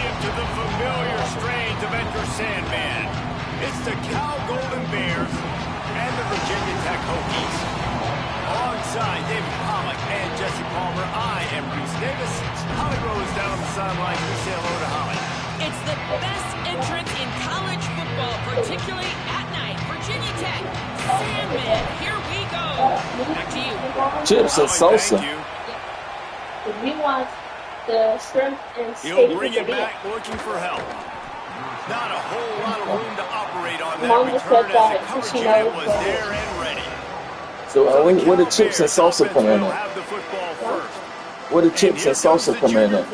into the familiar strains of Enter Sandman. It's the Cal Golden Bears and the Virginia Tech Hokies. Alongside David Pollack and Jesse Palmer, I am Reese Davis. Holly Rose down on the sidelines. We say hello to Holly. It's the best entrance in college football, particularly at night. Virginia Tech, Sandman, here we go. Back to you. Chips and salsa. Thank you. We want the shrimp and steak. He'll bring it back looking for help. Not a whole lot of room to operate on that Mom return said as that the coverage she unit knows was that. there and ready. So where the chips and salsa come in Will at? have the football first. Where the chips and salsa come in at?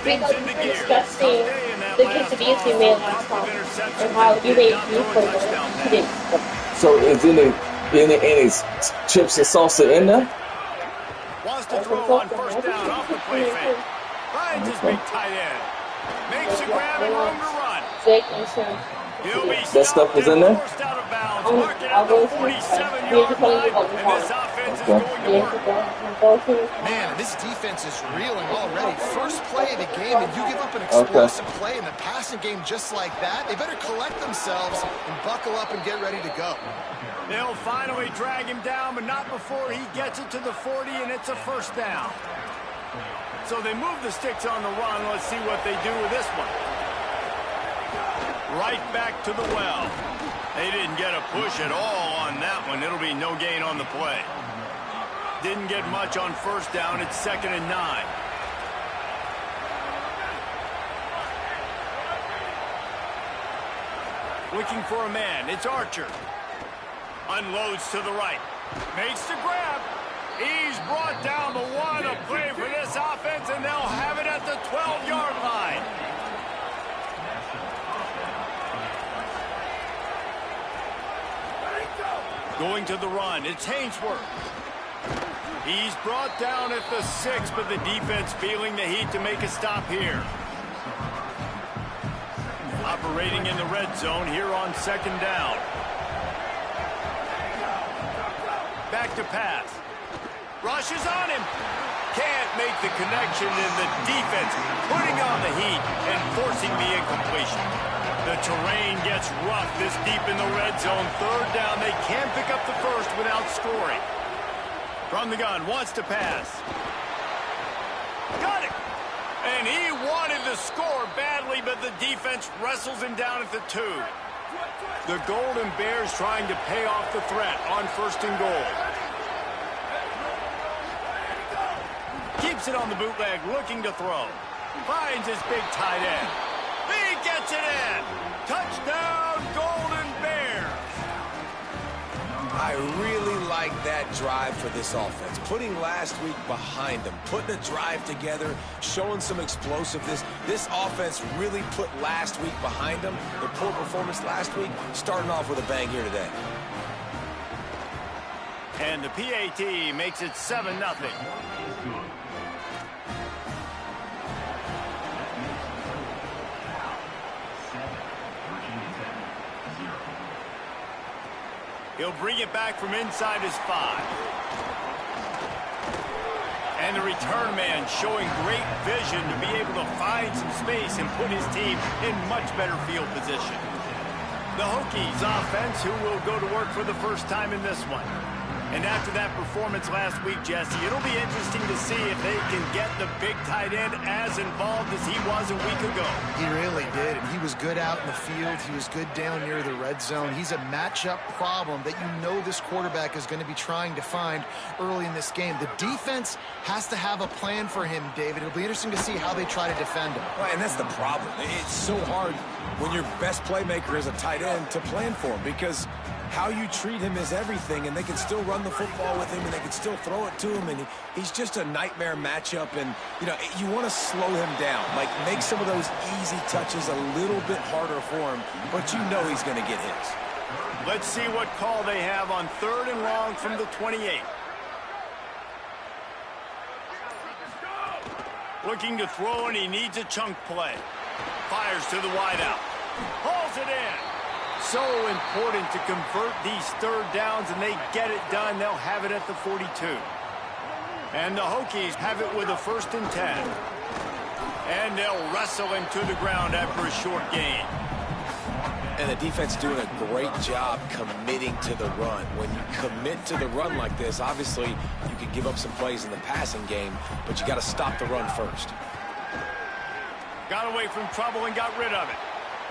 Because we're discussing the quesadillas we made last time and how you made new flavors today. So is any chips and salsa in there? Wants to throw on first down off the play fake. Finds his big tight end. Makes a grab and room to run. Steak and shrimp. He'll be That stuff is in there? forced out of bounds. Marking at the 47-yard line. And this offense is going to work. Man, this defense is reeling already. First play of the game, and you give up an explosive play in the passing game just like that. They better collect themselves and buckle up and get ready to go. They'll finally drag him down, but not before he gets it to the 40, and it's a first down. So they move the sticks on the run. Let's see what they do with this one. Right back to the well. They didn't get a push at all on that one. It'll be no gain on the play. Didn't get much on first down. It's 2nd and 9. Looking for a man. It's Archer. Unloads to the right. Makes the grab. He's brought down the one. A play for this offense, and they'll have it at the 12-yard line. Going to the run. It's Hainsworth. He's brought down at the 6, but the defense feeling the heat to make a stop here. Operating in the red zone here on 2nd down. Back to pass. Rushes on him. Can't make the connection, and the defense putting on the heat and forcing the incompletion. The terrain gets rough this deep in the red zone. 3rd down. They can't pick up the first without scoring. From the gun, wants to pass. Got it. And he wanted to score badly, but the defense wrestles him down at the 2. The Golden Bears trying to pay off the threat on 1st and goal. Keeps it on the bootleg, looking to throw. Finds his big tight end. He gets it in. Touchdown, Golden Bears. I really like that drive for this offense. Putting last week behind them, putting a drive together, showing some explosiveness. This offense really put last week behind them. The poor performance last week, starting off with a bang here today. And the PAT makes it 7-0. He'll bring it back from inside his 5. And the return man showing great vision to be able to find some space and put his team in much better field position. The Hokies offense, who will go to work for the first time in this one. And after that performance last week, Jesse, it'll be interesting to see if they can get the big tight end as involved as he was a week ago. He really did, and he was good out in the field. He was good down near the red zone. He's a matchup problem that you know this quarterback is going to be trying to find early in this game. The defense has to have a plan for him, David. It'll be interesting to see how they try to defend him. Well, and that's the problem. It's so hard when your best playmaker is a tight end to plan for him, because how you treat him is everything, and they can still run the football with him, and they can still throw it to him, and he's just a nightmare matchup. And, you know, you want to slow him down, like make some of those easy touches a little bit harder for him, but you know he's going to get his. Let's see what call they have on 3rd and long from the 28. Looking to throw, and he needs a chunk play. Fires to the wideout. Hauls it in. So important to convert these 3rd downs, and they get it done. They'll have it at the 42. And the Hokies have it with a 1st and 10. And they'll wrestle him to the ground after a short gain. And the defense doing a great job committing to the run. When you commit to the run like this, obviously you can give up some plays in the passing game, but you got to stop the run first. Got away from trouble and got rid of it.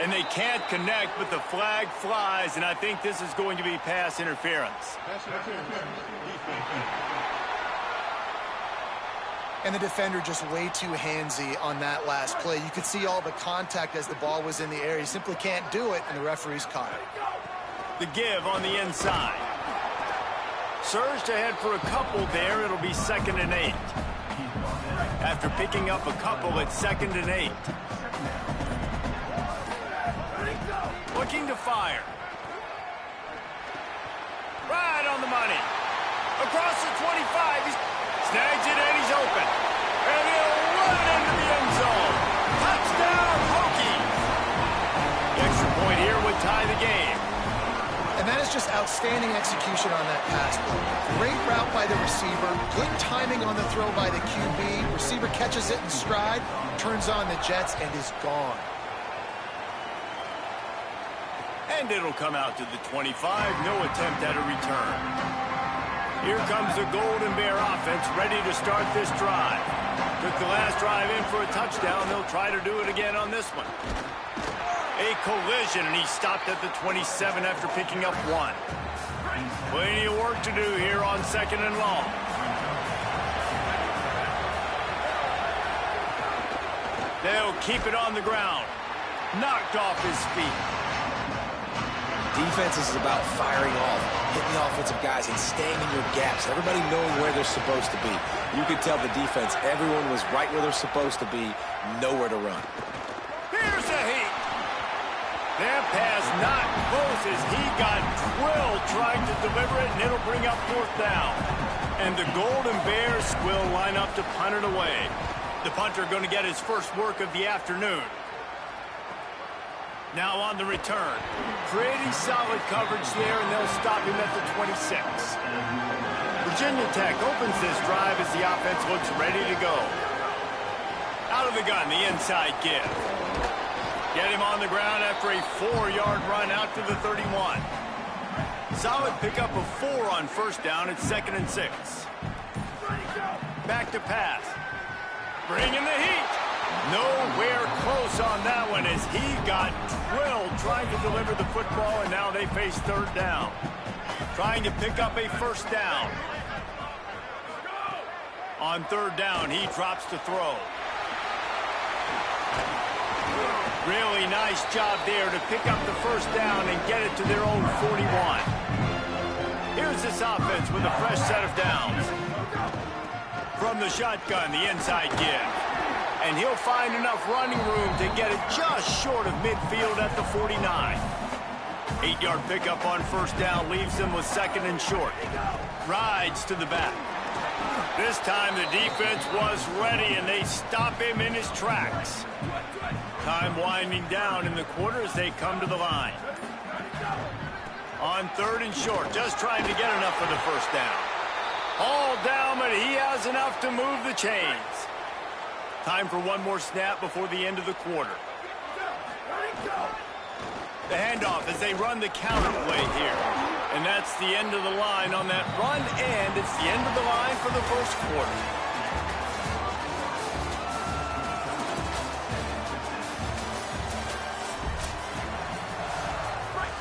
And they can't connect, but the flag flies, and I think this is going to be pass interference. And the defender just way too handsy on that last play. You could see all the contact as the ball was in the air. He simply can't do it, and the referee's caught it. The give on the inside. Surged ahead for a couple there. It'll be 2nd and 8. After picking up a couple, it's 2nd and 8. Looking to fire. Right on the money. Across the 25. He snags it and he's open. And he'll run it into the end zone. Touchdown, Hokies. The extra point here would tie the game. And that is just outstanding execution on that pass play. Great route by the receiver. Good timing on the throw by the QB. Receiver catches it in stride, turns on the jets, and is gone. And it'll come out to the 25. No attempt at a return. Here comes the Golden Bear offense ready to start this drive. Took the last drive in for a touchdown. They'll try to do it again on this one. A collision, and he stopped at the 27 after picking up 1. Plenty of work to do here on 2nd and long. They'll keep it on the ground. Knocked off his feet. Defense is about firing off, hitting the offensive guys, and staying in your gaps. Everybody knowing where they're supposed to be. You could tell the defense, everyone was right where they're supposed to be, nowhere to run. Here's a heat. That pass not close as he got drilled trying to deliver it, and it'll bring up 4th down. And the Golden Bears will line up to punt it away. The punter going to get his first work of the afternoon. Now on the return. Pretty solid coverage there, and they'll stop him at the 26. Virginia Tech opens this drive as the offense looks ready to go. Out of the gun, the inside give. Get him on the ground after a 4-yard run out to the 31. Solid pickup of 4 on 1st down. It's 2nd and 6. Back to pass. Bringing the heat. Nowhere close on that one as he got drilled trying to deliver the football, and now they face 3rd down. Trying to pick up a 1st down. On 3rd down, he drops to throw. Really nice job there to pick up the 1st down and get it to their own 41. Here's this offense with a fresh set of downs. From the shotgun, the inside give. And he'll find enough running room to get it just short of midfield at the 49. 8-yard pickup on 1st down leaves them with 2nd and short. Rides to the back. This time the defense was ready, and they stop him in his tracks. Time winding down in the quarter as they come to the line. On 3rd and short, just trying to get enough for the 1st down. All down, but he has enough to move the chains. Time for one more snap before the end of the quarter. The handoff as they run the counter play here. And that's the end of the line on that run, and it's the end of the line for the 1st quarter.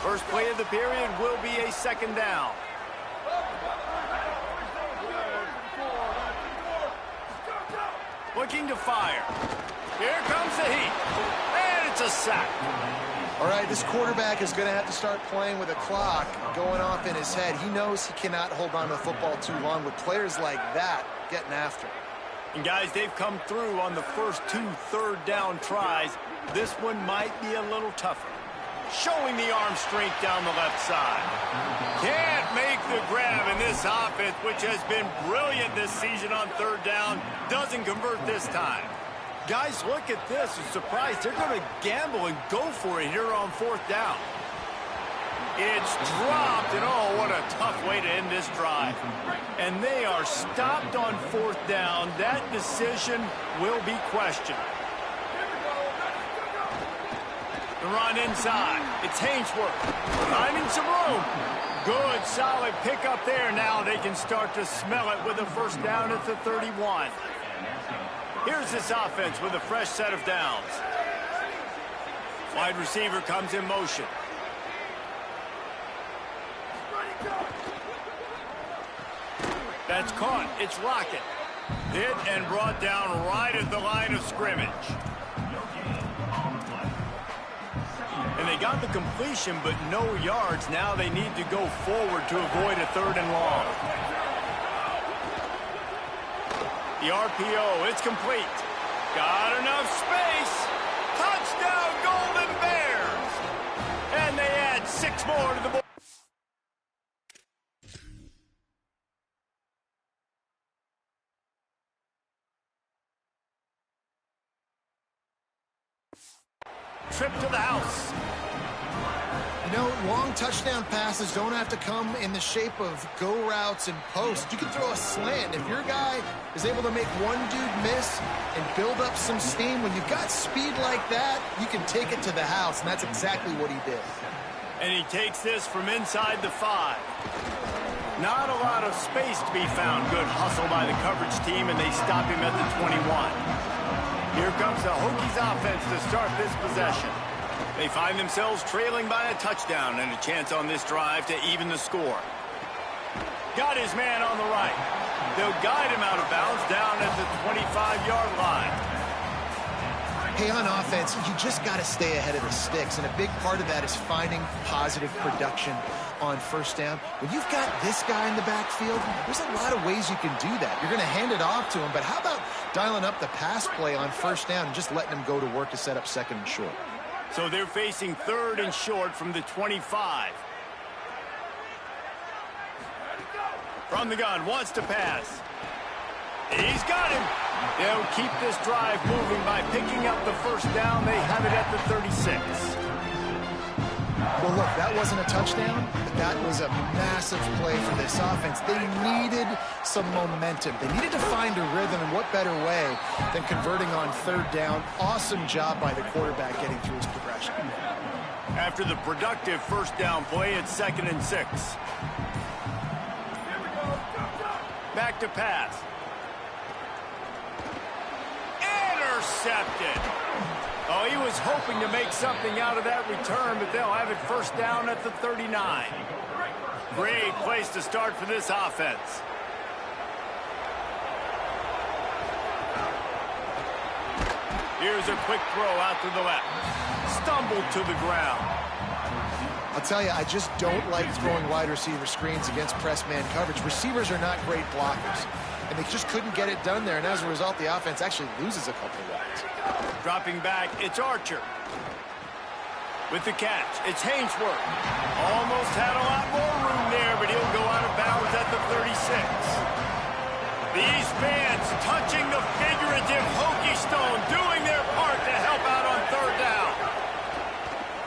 First play of the period will be a 2nd down. Looking to fire. Here comes the heat. And it's a sack. All right, this quarterback is going to have to start playing with a clock going off in his head. He knows he cannot hold on to the football too long with players like that getting after him. And guys, they've come through on the first 2 3rd down tries. This one might be a little tougher. Showing the arm strength down the left side. Can't make the grab in this offense, which has been brilliant this season on 3rd down. Doesn't convert this time. Guys, look at this. I'm surprised they're going to gamble and go for it here on 4th down. It's dropped, and oh, what a tough way to end this drive. And they are stopped on 4th down. That decision will be questioned. run inside. It's Hainsworth. Finding some room. Good, solid pickup there. Now they can start to smell it with a first down at the 31. Here's this offense with a fresh set of downs. Wide receiver comes in motion. That's caught. It's Lockett. Hit and brought down right at the line of scrimmage. And they got the completion, but no yards. Now they need to go forward to avoid a 3rd and long. The RPO, it's complete. Got enough space. Touchdown, Golden Bears. And they add 6 more to the board. Trip to the house. You know, long touchdown passes don't have to come in the shape of go routes and posts. You can throw a slant. If your guy is able to make one dude miss and build up some steam, when you've got speed like that, you can take it to the house, and that's exactly what he did. And he takes this from inside the 5. Not a lot of space to be found. Good hustle by the coverage team, and they stop him at the 21. Here comes the Hokies offense to start this possession. They find themselves trailing by a touchdown and a chance on this drive to even the score. Got his man on the right. They'll guide him out of bounds down at the 25-yard line. Hey, on offense, you just got to stay ahead of the sticks, and a big part of that is finding positive production on first down. When you've got this guy in the backfield, there's a lot of ways you can do that. You're going to hand it off to him, but how about dialing up the pass play on first down and just letting him go to work to set up 2nd and short? So they're facing 3rd and short from the 25. From the gun, wants to pass. He's got him. They'll keep this drive moving by picking up the first down. They have it at the 36. Well, look, that wasn't a touchdown, but that was a massive play for this offense. They needed some momentum. They needed to find a rhythm, and what better way than converting on 3rd down. Awesome job by the quarterback getting through his progression. After the productive first down play, it's 2nd and 6. Back to pass. Intercepted. Oh, he was hoping to make something out of that return, but they'll have it first down at the 39. Great place to start for this offense. Here's a quick throw out to the left. Stumbled to the ground. I'll tell you, I just don't like throwing wide receiver screens against press man coverage. Receivers are not great blockers, and they just couldn't get it done there, and as a result, the offense actually loses a couple of yards. Dropping back, it's Archer. With the catch, it's Hainsworth. Almost had a lot more room there, but he'll go out of bounds at the 36. These fans touching the figurative Hokie stone, doing their part to help out on 3rd down.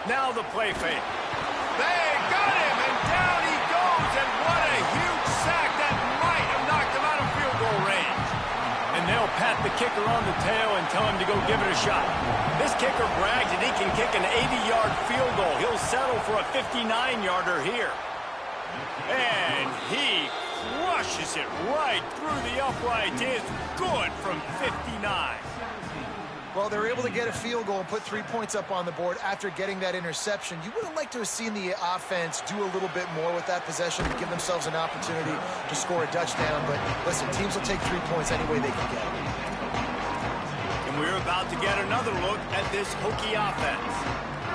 Now the play fake. They got him, and down he goes, and what a huge sack that might have knocked him out of field goal range. And they'll pat the kicker on the tail and tell him to go give it a shot. This kicker brags that he can kick an 80-yard field goal. He'll settle for a 59-yarder here. And he crushes it right through the upright. It's good from 59. Well, they were able to get a field goal and put 3 points up on the board after getting that interception. You would have liked to have seen the offense do a little bit more with that possession and give themselves an opportunity to score a touchdown. But listen, teams will take 3 points any way they can get it. And we're about to get another look at this Hokie offense.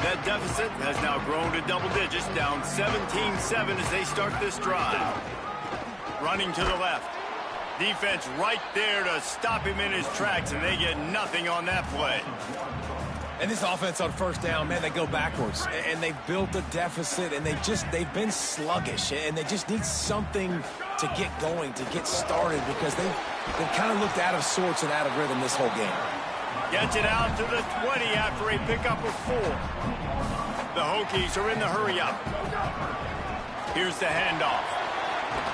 That deficit has now grown to double digits, down 17-7 as they start this drive. Running to the left. Defense right there to stop him in his tracks, and they get nothing on that play. And this offense on first down, man, they go backwards. And they've built a deficit, and they've been sluggish. And they just need something to get going, to get started, because they've kind of looked out of sorts and out of rhythm this whole game. Gets it out to the 20 after a pickup of 4. The Hokies are in the hurry-up. Here's the handoff.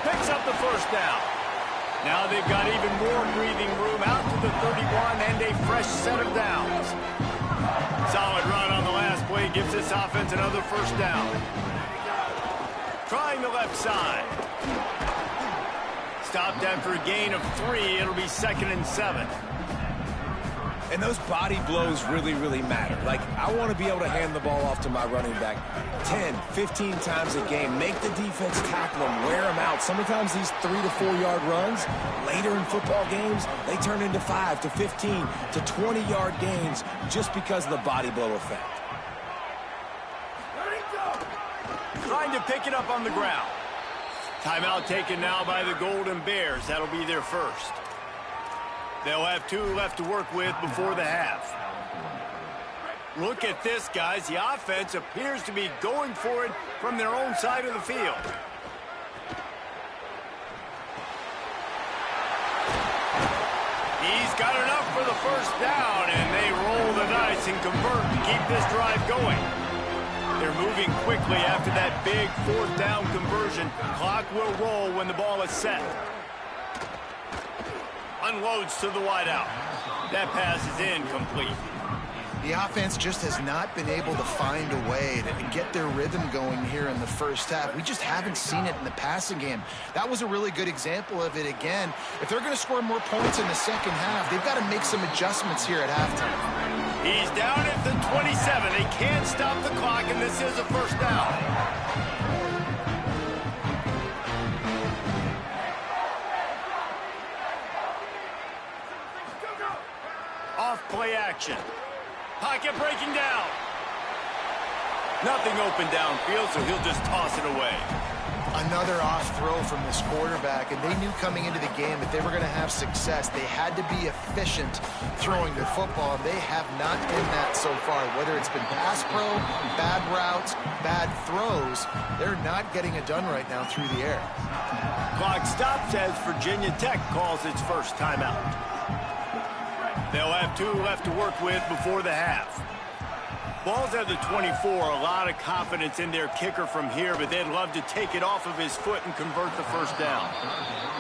Picks up the first down. Now they've got even more breathing room out to the 31 and a fresh set of downs. Solid run on the last play gives this offense another first down. Trying the left side. Stopped after a gain of 3. It'll be 2nd and 7. And those body blows really, really matter. Like, I want to be able to hand the ball off to my running back 10, 15 times a game. Make the defense tackle them, wear them out. Sometimes these 3 to 4 yard runs, later in football games, they turn into 5 to 15 to 20 yard gains just because of the body blow effect. Trying to pick it up on the ground. Timeout taken now by the Golden Bears. That'll be their first. They'll have 2 left to work with before the half. Look at this, guys. The offense appears to be going for it from their own side of the field. He's got enough for the first down, and they roll the dice and convert to keep this drive going. They're moving quickly after that big 4th down conversion. Clock will roll when the ball is set. Unloads to the wideout. That pass is incomplete. The offense just has not been able to find a way to get their rhythm going here in the first half. We just haven't seen it in the passing game. That was a really good example of it again. If they're going to score more points in the second half, they've got to make some adjustments here at halftime. He's down at the 27. They can't stop the clock, and this is a first down. Play action. Pocket breaking down. Nothing open downfield, so he'll just toss it away. Another off throw from this quarterback, and they knew coming into the game that they were going to have success. They had to be efficient throwing the football. They have not been that so far. Whether it's been pass pro, bad routes, bad throws, they're not getting it done right now through the air. Clock stops as Virginia Tech calls its first timeout. They'll have 2 left to work with before the half. Ball's at the 24. A lot of confidence in their kicker from here, but they'd love to take it off of his foot and convert the first down.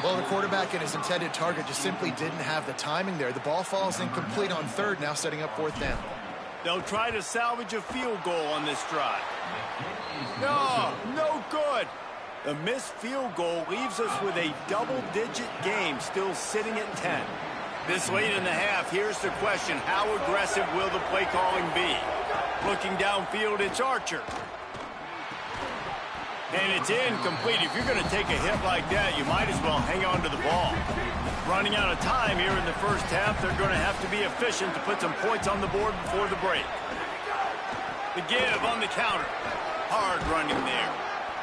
Well, the quarterback and his intended target just simply didn't have the timing there. The ball falls incomplete on 3rd, now setting up 4th down. They'll try to salvage a field goal on this drive. No good. The missed field goal leaves us with a double-digit game still sitting at 10. This late in the half, here's the question. How aggressive will the play calling be? Looking downfield, it's Archer. And it's incomplete. If you're going to take a hit like that, you might as well hang on to the ball. Running out of time here in the first half, they're going to have to be efficient to put some points on the board before the break. The give on the counter. Hard running there.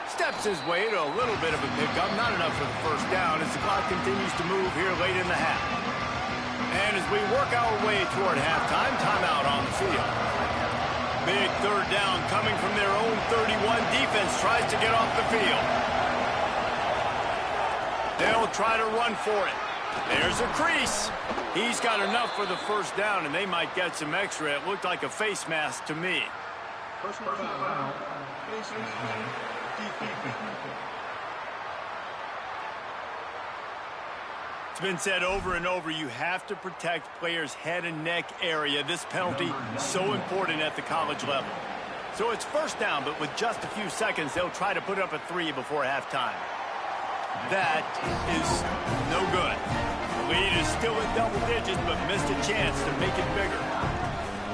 Steps his way to a little bit of a pickup. Not enough for the first down as the clock continues to move here late in the half. And as we work our way toward halftime, timeout on the field. Big 3rd down coming from their own 31. Defense tries to get off the field. They'll try to run for it. There's a crease. He's got enough for the first down, and they might get some extra. It looked like a face mask to me. Personal foul. Face mask. It's been said over and over, you have to protect players' head and neck area. This penalty is so important at the college level. So it's first down, but with just a few seconds, they'll try to put up a 3 before halftime. That is no good. The lead is still in double digits, but missed a chance to make it bigger.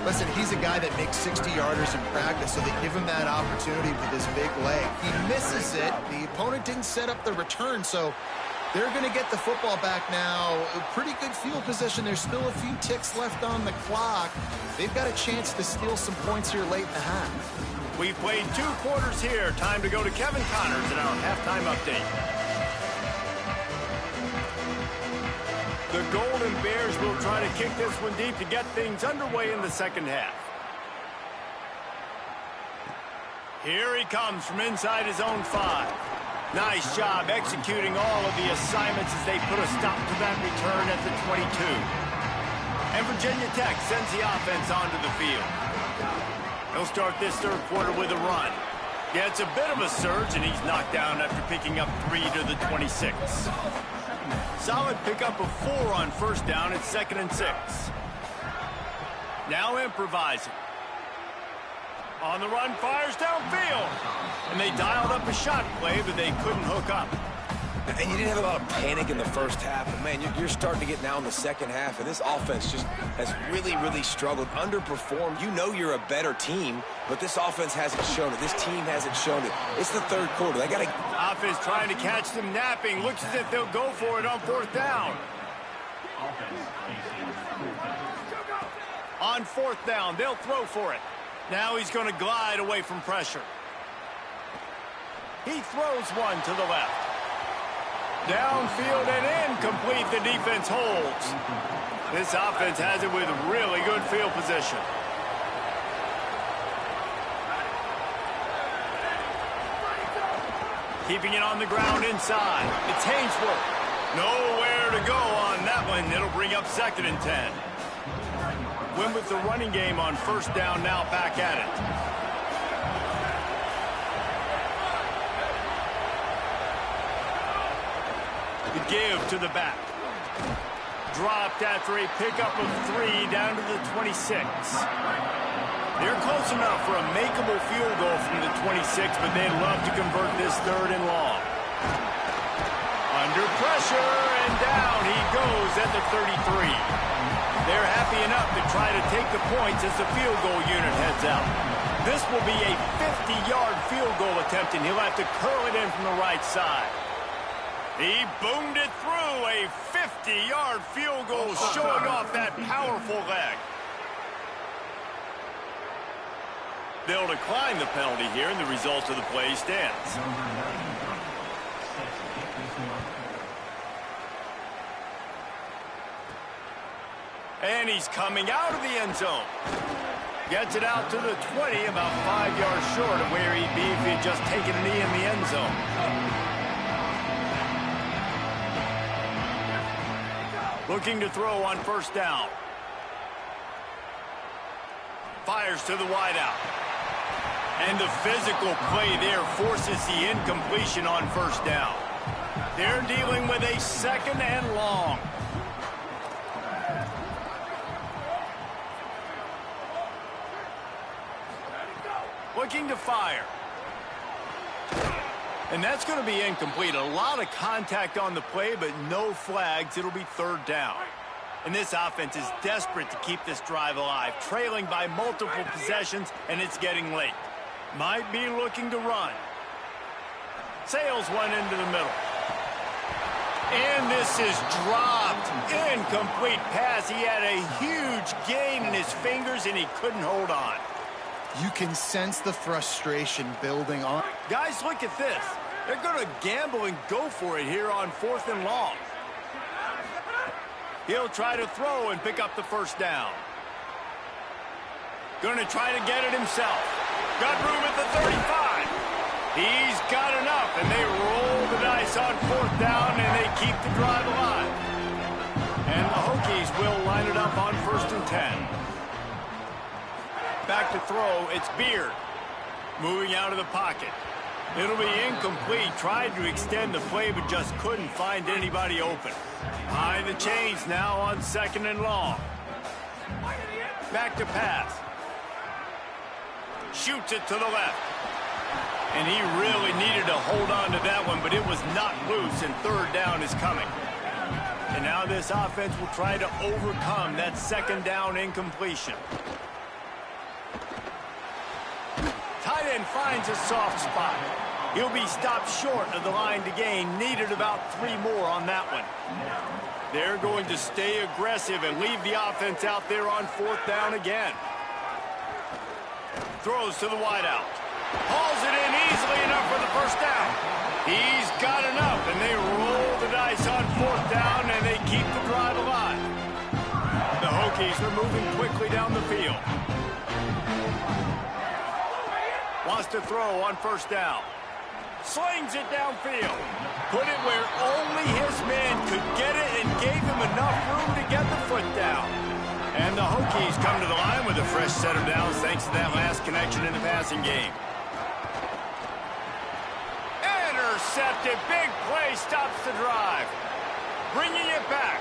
Listen, he's a guy that makes 60-yarders in practice, so they give him that opportunity with his big leg. He misses it. The opponent didn't set up the return, so they're going to get the football back now. A pretty good field position. There's still a few ticks left on the clock. They've got a chance to steal some points here late in the half. We've played 2 quarters here. Time to go to Kevin Connors in our halftime update. The Golden Bears will try to kick this one deep to get things underway in the second half. Here he comes from inside his own 5. Nice job executing all of the assignments as they put a stop to that return at the 22. And Virginia Tech sends the offense onto the field. He'll start this 3rd quarter with a run. Gets a bit of a surge, and he's knocked down after picking up 3 to the 26. Solid pickup of 4 on first down. It's 2nd and 6. Now improvising. On the run, fires downfield. And they dialed up a shot play, but they couldn't hook up. And you didn't have a lot of panic in the first half, but man, you're starting to get now in the second half, and this offense just has really, really struggled, underperformed. You know you're a better team, but this offense hasn't shown it. This team hasn't shown it. It's the third quarter. They got to... Offense trying to catch them napping. Looks as if they'll go for it on fourth down. On fourth down, they'll throw for it. Now he's going to glide away from pressure. He throws one to the left. Downfield and incomplete. The defense holds. This offense has it with really good field position. Keeping it on the ground inside. It's Hainsworth. Nowhere to go on that one. It'll bring up 2nd and 10. Win with the running game on first down, now back at it. The give to the back. Dropped after a pickup of 3 down to the 26. They're close enough for a makeable field goal from the 26, but they'd love to convert this 3rd and long. Under pressure, and down he goes at the 33. They're happy enough to try to take the points as the field goal unit heads out. This will be a 50-yard field goal attempt, and he'll have to curl it in from the right side. He boomed it through. A 50-yard field goal showing off that powerful leg. They'll decline the penalty here, and the result of the play stands. And he's coming out of the end zone. Gets it out to the 20, about 5 yards short of where he'd be if he had just taken a knee in the end zone. Looking to throw on first down. Fires to the wideout. And the physical play there forces the incompletion on first down. They're dealing with a 2nd and long. Looking to fire. And that's going to be incomplete. A lot of contact on the play, but no flags. It'll be 3rd down. And this offense is desperate to keep this drive alive, trailing by multiple possessions, and it's getting late. Might be looking to run. Sails one into the middle. And this is dropped. Incomplete pass. He had a huge gain in his fingers, and he couldn't hold on. You can sense the frustration building on. Guys, look at this. They're going to gamble and go for it here on 4th and long. He'll try to throw and pick up the first down. Going to try to get it himself. Got room at the 35. He's got enough, and they roll the dice on 4th down, and they keep the drive alive. And the Hokies will line it up on 1st and 10. Back to throw, it's Beard. Moving out of the pocket. It'll be incomplete. Tried to extend the play, but just couldn't find anybody open. High the chains now on 2nd and long. Back to pass. Shoots it to the left. And he really needed to hold on to that one, but it was not loose, and 3rd down is coming. And now this offense will try to overcome that 2nd down incompletion. Tight end finds a soft spot. He'll be stopped short of the line to gain. Needed about 3 more on that one. They're going to stay aggressive and leave the offense out there on 4th down again. Throws to the wideout. Hauls it in easily enough for the first down. He's got enough, and they roll the dice on 4th down, and they keep the drive alive. The Hokies are moving quickly down the field. Wants to throw on first down. Slings it downfield. Put it where only his man could get it and gave him enough room to get the foot down. And the Hokies come to the line with a fresh set of downs thanks to that last connection in the passing game. Intercepted. Big play stops the drive. Bringing it back.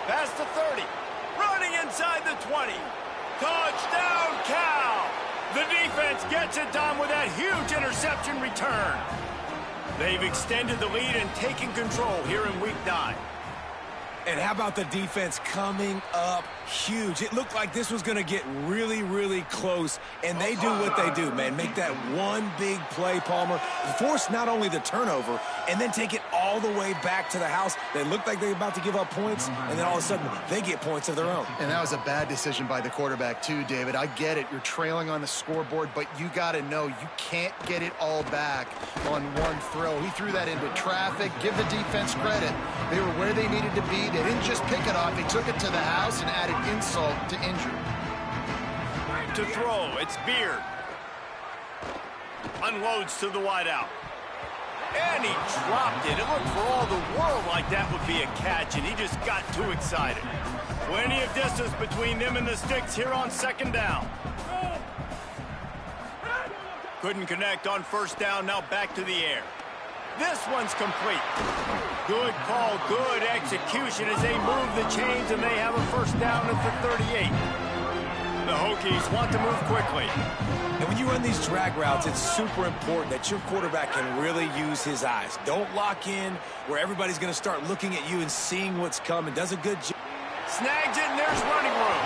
Past the 30. Running inside the 20. Touchdown, Cal! gets it done with that huge interception return. They've extended the lead and taken control here in Week 9. And how about the defense coming up huge? It looked like this was going to get really, really close, and they do what they do, man. Make that one big play, Palmer. Force not only the turnover, and then take it all the way back to the house. They looked like they were about to give up points, and then all of a sudden, they get points of their own. And that was a bad decision by the quarterback, too, David. I get it. You're trailing on the scoreboard, but you got to know you can't get it all back on one throw. He threw that into traffic. Give the defense credit. They were where they needed to be. They didn't just pick it off. They took it to the house and added insult to injury. To throw, it's Beard. Unloads to the wideout. And he dropped it. It looked for all the world like that would be a catch, and he just got too excited. Plenty of distance between them and the sticks here on second down. Couldn't connect on first down, now back to the air. This one's complete. Good call, good execution as they move the chains, and they have a first down at the 38. The Hokies want to move quickly. And when you run these drag routes, it's super important that your quarterback can really use his eyes. Don't lock in where everybody's going to start looking at you and seeing what's coming. Does a good job. Snags it, and there's running room.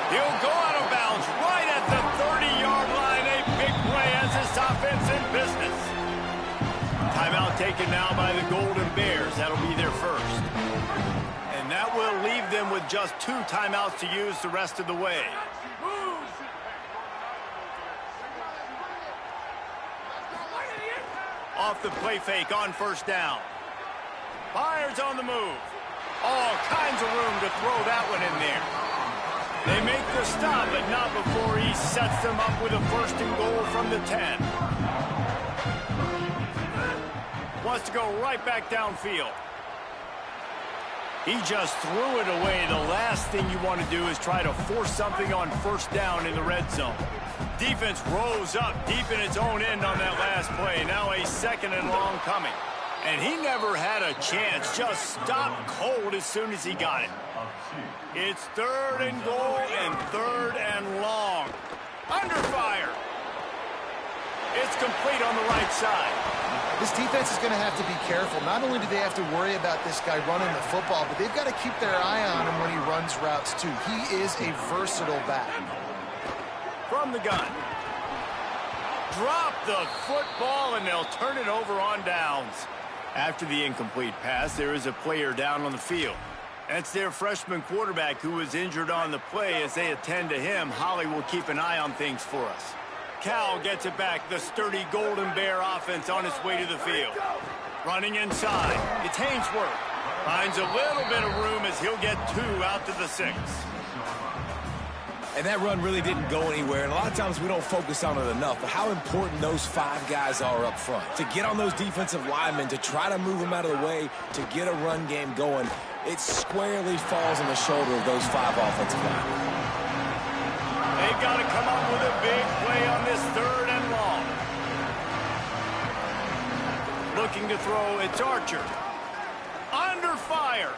He'll go out of bounds right at the 30-yard line. A big play as this offense in business. Timeout taken now by the Golden Bears. That'll be their first. And that will leave them with just 2 timeouts to use the rest of the way. Off the play fake on first down. Fires on the move. All kinds of room to throw that one in there. They make the stop, but not before he sets them up with a first and goal from the 10. Wants to go right back downfield. He just threw it away. The last thing you want to do is try to force something on first down in the red zone. Defense rose up deep in its own end on that last play. Now a second and long coming. And he never had a chance. Just stopped cold as soon as he got it. It's third and goal and third and long. Under fire. It's complete on the right side. This defense is going to have to be careful. Not only do they have to worry about this guy running the football, but they've got to keep their eye on him when he runs routes, too. He is a versatile back. From the gun. Drop the football, and they'll turn it over on downs. After the incomplete pass, there is a player down on the field. That's their freshman quarterback who was injured on the play. As they attend to him, Holly will keep an eye on things for us. Cal gets it back. The sturdy Golden Bear offense on its way to the field. Running inside. It's Hainsworth. Finds a little bit of room as he'll get 2 out to the 6. And that run really didn't go anywhere. And a lot of times we don't focus on it enough. But how important those 5 guys are up front. To get on those defensive linemen, to try to move them out of the way, to get a run game going, it squarely falls on the shoulder of those 5 offensive linemen. They've got to come up with a big play on this third and long. Looking to throw, it's Archer. Under fire.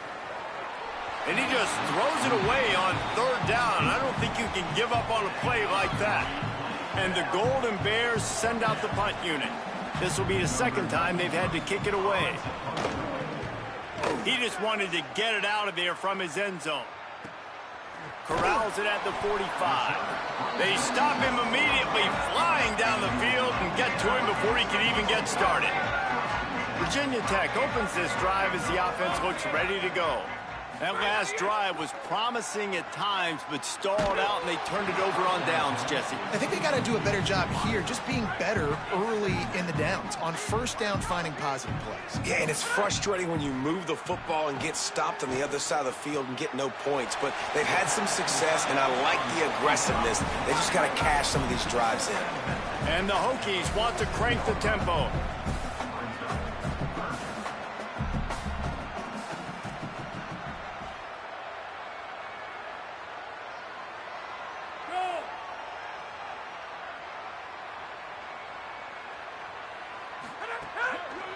And he just throws it away on third down. I don't think you can give up on a play like that. And the Golden Bears send out the punt unit. This will be the second time they've had to kick it away. He just wanted to get it out of there from his end zone. Corrals it at the 45. They stop him immediately, flying down the field, and get to him before he can even get started. Virginia Tech opens this drive as the offense looks ready to go. That last drive was promising at times, but stalled out, and they turned it over on downs, Jesse. I think they got to do a better job here, just being better early in the downs. On first down, finding positive plays. Yeah, and it's frustrating when you move the football and get stopped on the other side of the field and get no points. But they've had some success, and I like the aggressiveness. They just got to cash some of these drives in. And the Hokies want to crank the tempo.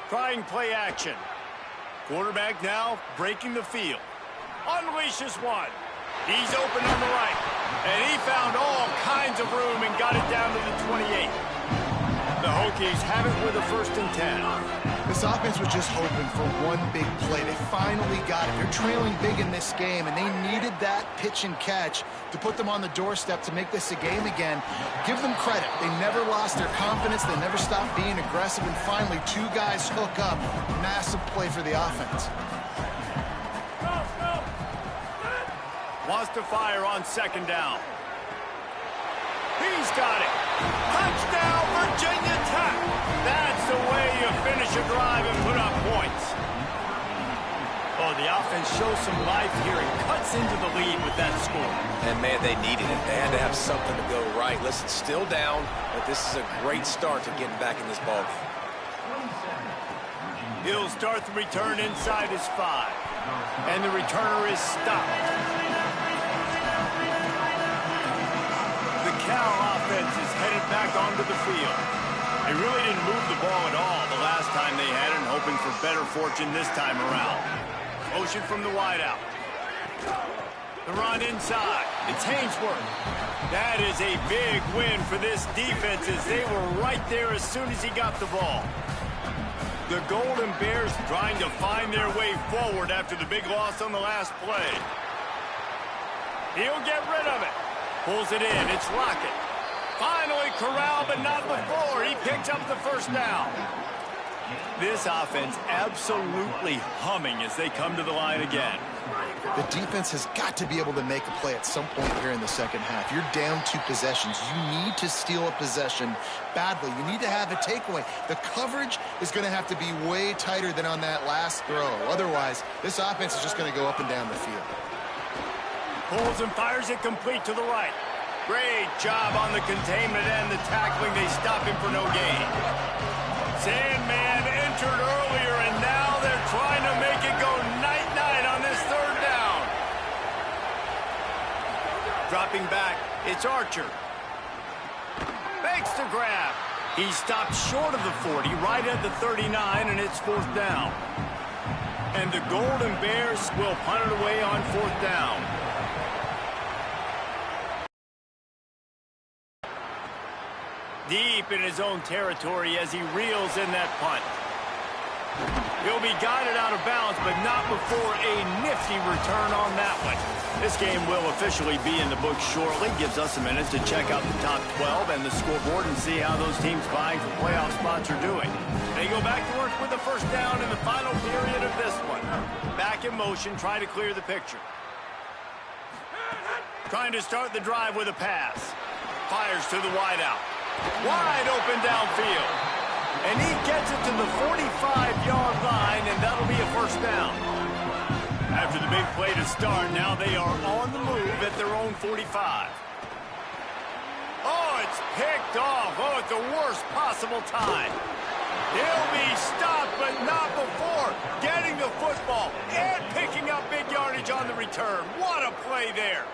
Trying play action. Quarterback now breaking the field. Unleashes one. He's open on the right. And he found all kinds of room and got it down to the 28. The Hokies have it with a 1st and 10. This offense was just hoping for one big play. They finally got it. They're trailing big in this game, and they needed that pitch and catch to put them on the doorstep to make this a game again. Give them credit. They never lost their confidence. They never stopped being aggressive, and finally 2 guys hook up. Massive play for the offense. Wants to fire on 2nd down. He's got it. Touchdown, Virginia Tech. That's the way you finish a drive and put up points. Oh, the offense shows some life here and cuts into the lead with that score. And, man, they needed it. They had to have something to go right. Listen, still down, but this is a great start to getting back in this ballgame. He'll start the return inside his 5. And the returner is stopped. The Ncaa offense is headed back onto the field. They really didn't move the ball at all the last time they had it, and hoping for better fortune this time around. Motion from the wideout. The run inside. It's Hainsworth. That is a big win for this defense, as they were right there as soon as he got the ball. The Golden Bears trying to find their way forward after the big loss on the last play. He'll get rid of it. Pulls it in. It's Lockett. Finally corralled, but not before. He picks up the 1st down. This offense absolutely humming as they come to the line again. The defense has got to be able to make a play at some point here in the 2nd half. You're down 2 possessions. You need to steal a possession badly. You need to have a takeaway. The coverage is going to have to be way tighter than on that last throw. Otherwise, this offense is just going to go up and down the field. Pulls and fires it complete to the right. Great job on the containment and the tackling. They stop him for no gain. Sandman entered earlier, and now they're trying to make it go night-night on this 3rd down. Dropping back, it's Archer. Makes the grab. He stopped short of the 40, right at the 39, and it's 4th down. And the Golden Bears will punt it away on 4th down. Deep in his own territory as he reels in that punt. He'll be guided out of bounds, but not before a nifty return on that one. This game will officially be in the books shortly. Gives us a minute to check out the top 12 and the scoreboard and see how those teams vying for playoff spots are doing. They go back to work with the 1st down in the final period of this one. Back in motion, trying to clear the picture. Trying to start the drive with a pass. Fires to the wideout. Wide open downfield. And he gets it to the 45-yard line, and that'll be a 1st down. After the big play to start, now they are on the move at their own 45. Oh, it's picked off. Oh, at the worst possible time. He'll be stopped, but not before getting the football and picking up big yardage on the return. What a play there.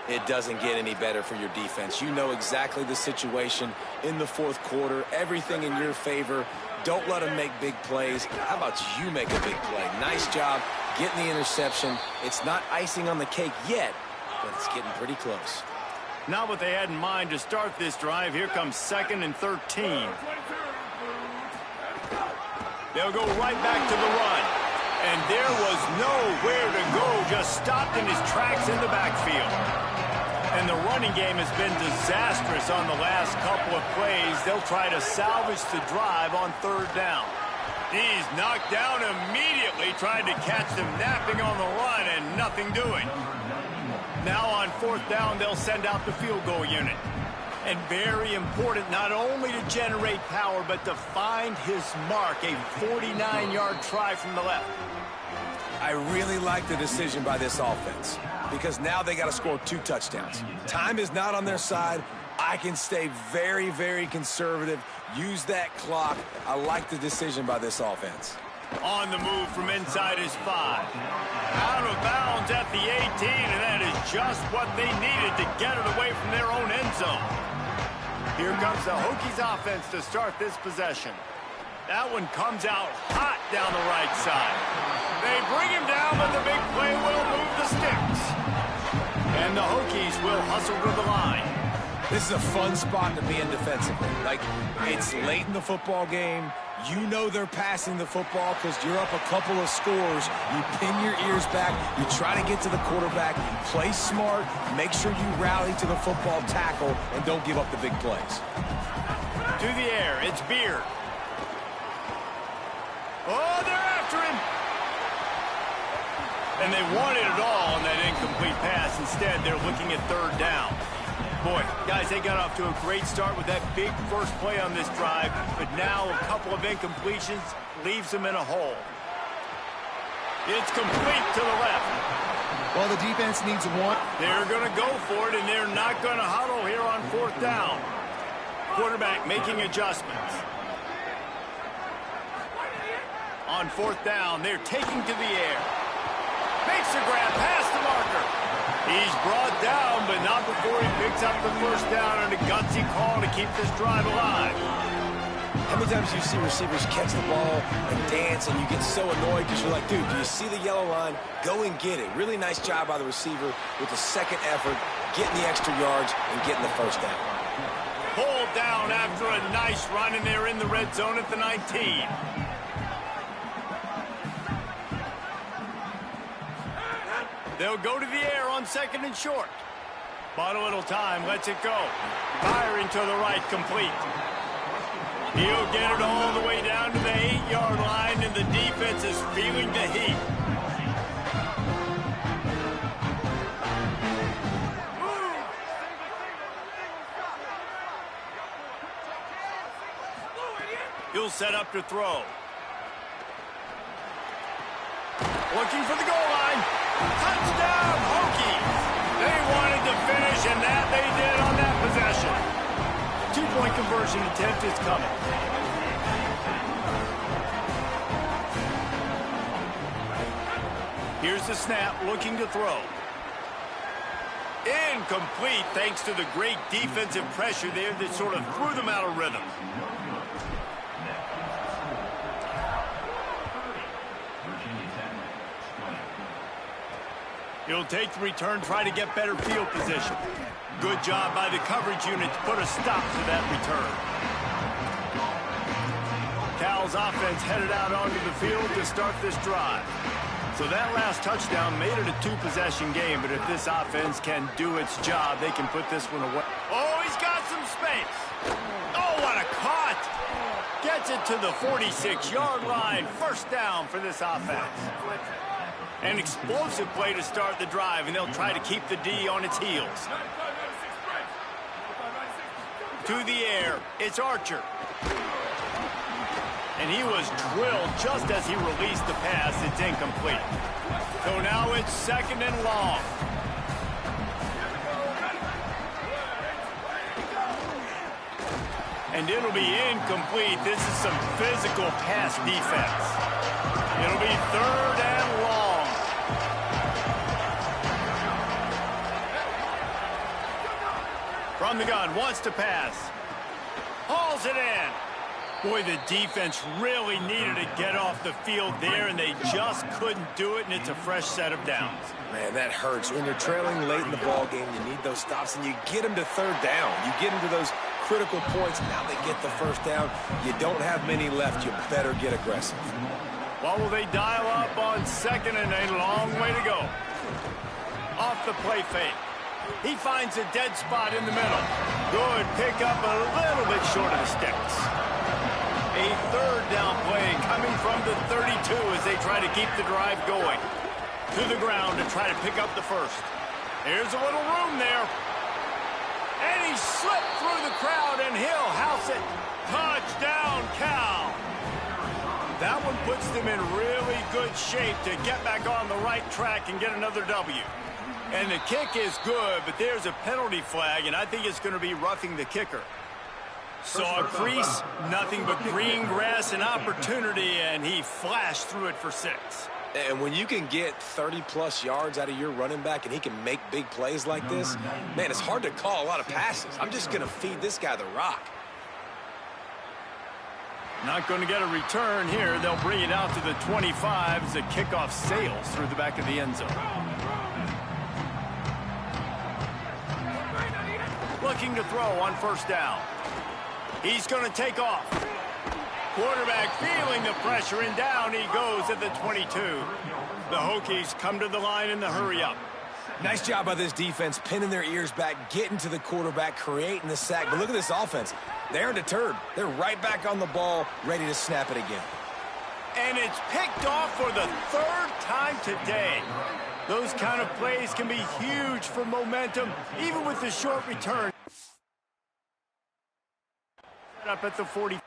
It doesn't get any better for your defense. You know exactly the situation in the 4th quarter. Everything in your favor. Don't let them make big plays. How about you make a big play? Nice job getting the interception. It's not icing on the cake yet, but it's getting pretty close. Not what they had in mind to start this drive. Here comes 2nd and 13. They'll go right back to the run. And there was nowhere to go, just stopped in his tracks in the backfield. And the running game has been disastrous on the last couple of plays. They'll try to salvage the drive on 3rd down. He's knocked down immediately, trying to catch them napping on the run and nothing doing. Now on 4th down, they'll send out the field goal unit. And very important, not only to generate power, but to find his mark, a 49-yard try from the left. I really like the decision by this offense because now they got to score 2 touchdowns. Time is not on their side. I can stay very, very conservative, use that clock. I like the decision by this offense. On the move from inside his 5. Out of bounds at the 18, and that is just what they needed to get it away from their own end zone. Here comes the Hokies offense to start this possession. That one comes out hot down the right side. They bring him down, but the big play will move the sticks. And the Hokies will hustle to the line. This is a fun spot to be in defensively. Like, it's late in the football game. You know they're passing the football because you're up a couple of scores. You pin your ears back. You try to get to the quarterback. Play smart. Make sure you rally to the football tackle and don't give up the big plays. To the air, it's Beard. Oh, they're after him. And they wanted it all on that incomplete pass. Instead, they're looking at third down. Boy, guys, they got off to a great start with that big first play on this drive, but now a couple of incompletions leaves them in a hole. It's complete to the left. Well, the defense needs one. They're going to go for it, and they're not going to huddle here on fourth down. Quarterback making adjustments. On fourth down, they're taking to the air. Makes a grab past the marker. He's brought down, but not before he picks up the first down and a gutsy call to keep this drive alive. How many times do you see receivers catch the ball and dance and you get so annoyed because you're like, dude, do you see the yellow line? Go and get it. Really nice job by the receiver with the second effort, getting the extra yards and getting the first down. Pulled down after a nice run, and they're in the red zone at the 19. They'll go to the air on second and short. Bought a little time, lets it go. Firing to the right, complete. He'll get it all the way down to the 8-yard line, and the defense is feeling the heat. He'll set up to throw. Looking for the goal line. Touchdown, Hokies! They wanted to finish, and that they did on that possession. Two-point conversion attempt is coming. Here's the snap, looking to throw. Incomplete, thanks to the great defensive pressure there that sort of threw them out of rhythm. He'll take the return, try to get better field position. Good job by the coverage unit to put a stop to that return. Cal's offense headed out onto the field to start this drive. So that last touchdown made it a two-possession game, but if this offense can do its job, they can put this one away. Oh, he's got some space. Oh, what a cut. Gets it to the 46-yard line. First down for this offense. An explosive play to start the drive, and they'll try to keep the D on its heels. To the air, it's Archer. And he was drilled just as he released the pass. It's incomplete. So now it's second and long. And it'll be incomplete. This is some physical pass defense. It'll be third and long. From the gun, wants to pass. Hauls it in. Boy, the defense really needed to get off the field there, and they just couldn't do it, and it's a fresh set of downs. Man, that hurts. When you're trailing late in the ball game, you need those stops, and you get them to third down. You get them to those critical points. Now they get the first down. You don't have many left. You better get aggressive. Well, will they dial up on second and a long way to go? Off the play fake. He finds a dead spot in the middle. Good pickup, a little bit short of the sticks. A third down play coming from the 32 as they try to keep the drive going. To the ground to try to pick up the first. Here's a little room there. And he slipped through the crowd, and he'll house it. Touchdown, Cal. That one puts them in really good shape to get back on the right track and get another W. And the kick is good, but there's a penalty flag, and I think it's going to be roughing the kicker. Saw a crease, nothing but green grass and opportunity, and he flashed through it for 6. And when you can get 30-plus yards out of your running back and he can make big plays like this, man, it's hard to call a lot of passes. I'm just going to feed this guy the rock. Not going to get a return here. They'll bring it out to the 25 as the kickoff sails through the back of the end zone. looking to throw on first down. He's going to take off. Quarterback feeling the pressure, and down he goes at the 22. The Hokies come to the line in the hurry-up. Nice job by this defense, pinning their ears back, getting to the quarterback, creating the sack. But look at this offense. They aren't deterred. They're right back on the ball, ready to snap it again. And it's picked off for the third time today. Those kind of plays can be huge for momentum, even with the short return. Up at the 40.